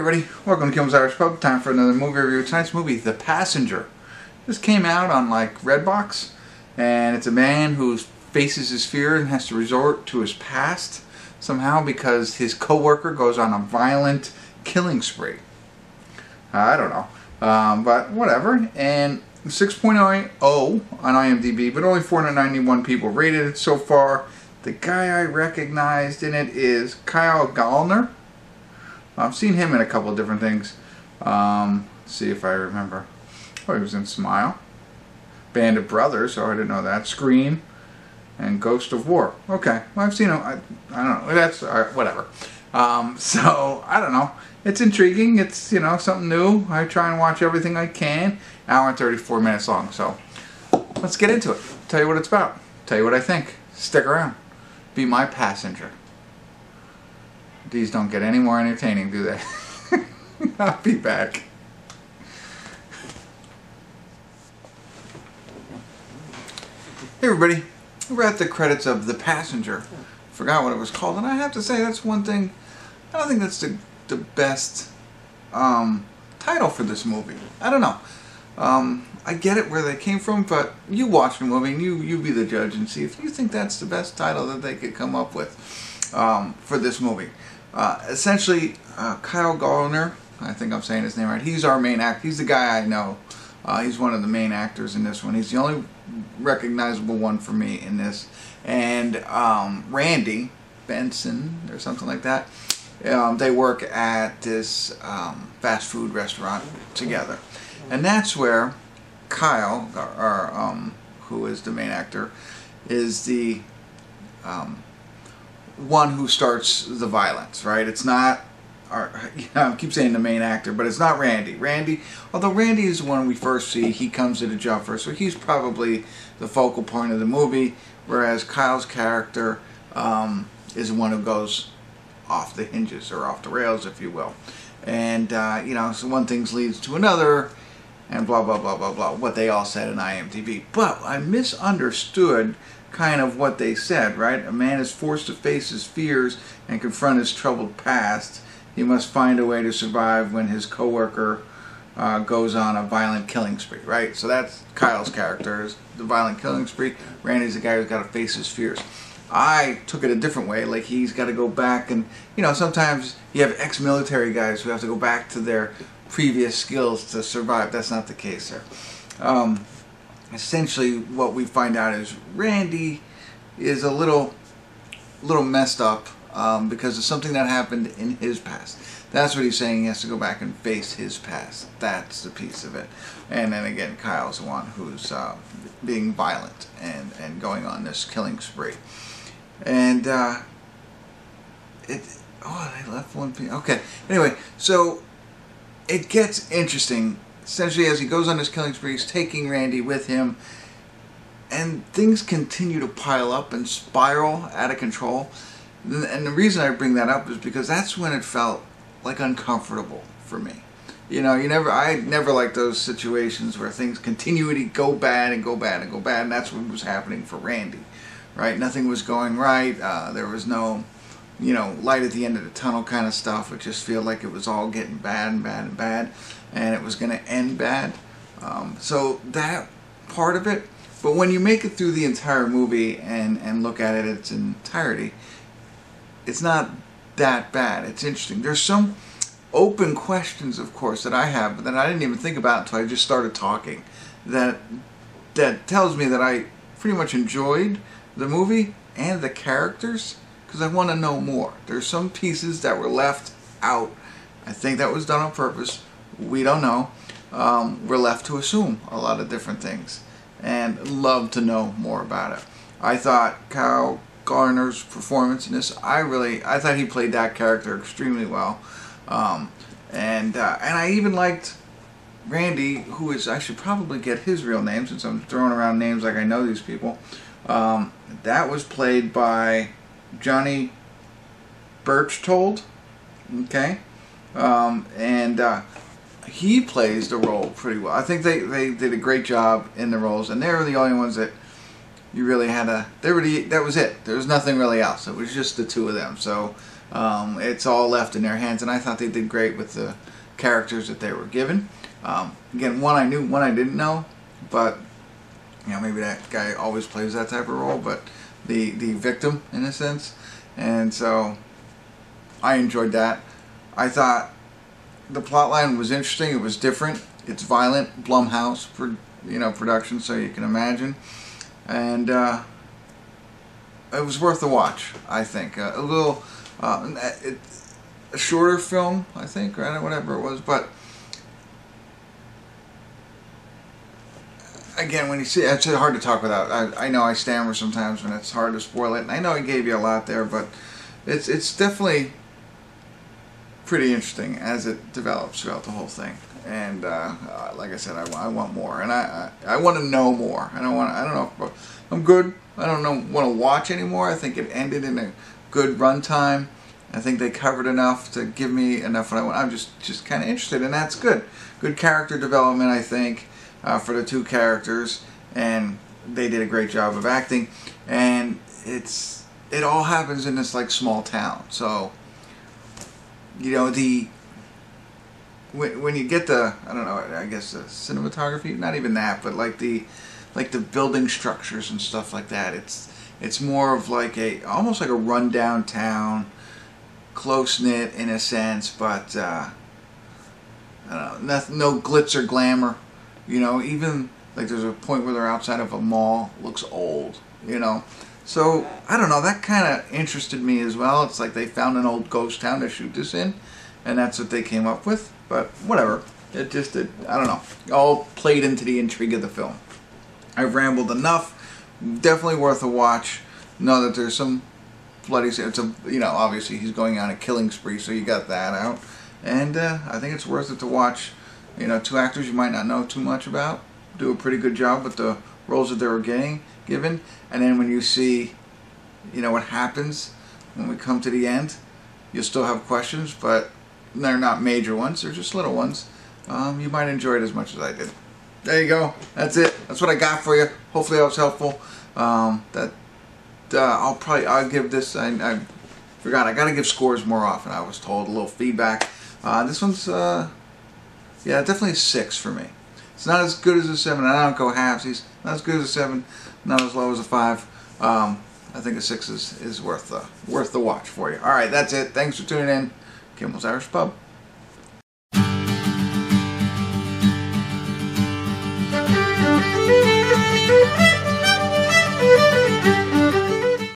everybody, welcome to Kimmel's Irish Pub. Time for another movie review. Tonight's movie, The Passenger. This came out on like Redbox, and it's a man who faces his fear and has to resort to his past somehow because his co-worker goes on a violent killing spree. I don't know, but whatever. And 6.0 on IMDb, but only 491 people rated it so far. The guy I recognized in it is Gallner. I've seen him in a couple of different things. Let's see if I remember. Oh, he was in Smile, Band of Brothers, so I didn't know that. Scream, and Ghost of War. Okay, well, I've seen him. I don't know. That's whatever. So I don't know. It's intriguing. It's, you know, something new. I try and watch everything I can. Hour and 34 minutes long. So let's get into it. Tell you what it's about. Tell you what I think. Stick around. Be my passenger. These don't get any more entertaining, do they? I'll be back. Hey everybody, we're at the credits of The Passenger. Forgot what it was called, and I have to say that's one thing. I don't think that's the best title for this movie. I don't know. I get it where they came from, but you watch the movie and you be the judge and see if you think that's the best title that they could come up with for this movie. Essentially, Kyle Gallner, I think I'm saying his name right, he's our main actor. He's the guy I know. He's one of the main actors in this one. He's the only recognizable one for me in this. And Randy Benson, or something like that, they work at this fast food restaurant together. And that's where Kyle, who is the main actor, is the one who starts the violence, right? It's not, I keep saying the main actor, but it's not Randy. Although Randy is the one we first see, he comes to the job first, so he's probably the focal point of the movie, whereas Kyle's character is the one who goes off the hinges, or off the rails, if you will. And, you know, so one thing leads to another, and blah, blah, blah, blah, blah, what they all said in IMDb. But I misunderstood kind of what they said, right? A man is forced to face his fears and confront his troubled past. He must find a way to survive when his coworker goes on a violent killing spree, right? So that's Kyle's character, is the violent killing spree. Randy's the guy who's got to face his fears. I took it a different way, like he's got to go back and, you know, sometimes you have ex-military guys who have to go back to their previous skills to survive. That's not the case here. Essentially what we find out is Randy is a little messed up because of something that happened in his past. That's what he's saying. He has to go back and face his past. That's the piece of it. And then again, Kyle's the one who's being violent and going on this killing spree. And I left one piece. Okay. Anyway, so it gets interesting. Essentially, as he goes on his killing spree, he's taking Randy with him, and things continue to pile up and spiral out of control. And the reason I bring that up is because that's when it felt like uncomfortable for me. You know, I never liked those situations where things continually go bad and go bad and go bad, and that's what was happening for Randy, right? Nothing was going right. There was no, you know, light at the end of the tunnel kind of stuff. It just felt like it was all getting bad and bad and bad, and it was going to end bad. So that part of it, but when you make it through the entire movie and look at it in its entirety, it's not that bad. It's interesting. There's some open questions, of course, that I have, but that I didn't even think about until I just started talking. That tells me that I pretty much enjoyed the movie and the characters, because I want to know more. There's some pieces that were left out. I think that was done on purpose. We don't know. We're left to assume a lot of different things, and love to know more about it. I thought Kyle Gallner's performance in this, I thought he played that character extremely well. And I even liked Randy, who is, I should probably get his real name since I'm throwing around names like I know these people. That was played by Johnny Berchtold, okay? He plays the role pretty well. I think they did a great job in the roles, and they were the only ones that you really had to, that was it. There was nothing really else. It was just the two of them. So It's all left in their hands, and I thought they did great with the characters that they were given. Again, one I knew, one I didn't know, but maybe that guy always plays that type of role, but the victim in a sense. And so I enjoyed that. I thought the plot line was interesting. It was different. It's violent, Blumhouse production, so you can imagine. And it was worth the watch, I think. A little a shorter film, I think, right? Whatever it was, but again, when you see it's hard to talk without. I know I stammer sometimes when it's hard to spoil it. And I know I gave you a lot there, but it's definitely pretty interesting as it develops throughout the whole thing. And like I said, I want more, and I want to know more. I don't know. I'm good. I don't want to watch anymore. I think it ended in a good runtime. I think they covered enough to give me enough what I want. I'm just kind of interested, and that's good. Good character development, I think, for the two characters, and they did a great job of acting. And it all happens in this like small town, so when you get the, I don't know, I guess the cinematography, not even that, but like the building structures and stuff like that. It's more of like almost like a rundown town, close knit in a sense, but I don't know, no glitz or glamour. Even like there's a point where they're outside of a mall, looks old. So I don't know. That kind of interested me as well. It's like they found an old ghost town to shoot this in, and that's what they came up with. But whatever. It just I don't know. It all played into the intrigue of the film. I've rambled enough. Definitely worth a watch. Know that there's some bloody. It's obviously he's going on a killing spree, so you got that out. And I think it's worth it to watch. Two actors you might not know too much about do a pretty good job with the roles that they were given. And then when you see, what happens when we come to the end, you'll still have questions, but they're not major ones. They're just little ones. You might enjoy it as much as I did. There you go. That's it. That's what I got for you. Hopefully that was helpful. I'll give this. I forgot. I got to give scores more often. I was told a little feedback. This one's definitely a 6 for me. It's not as good as a 7. I don't go halvesies. Not as good as a 7. Not as low as a 5. I think a 6 is worth the watch for you. All right, that's it. Thanks for tuning in. Kimmel's Irish Pub.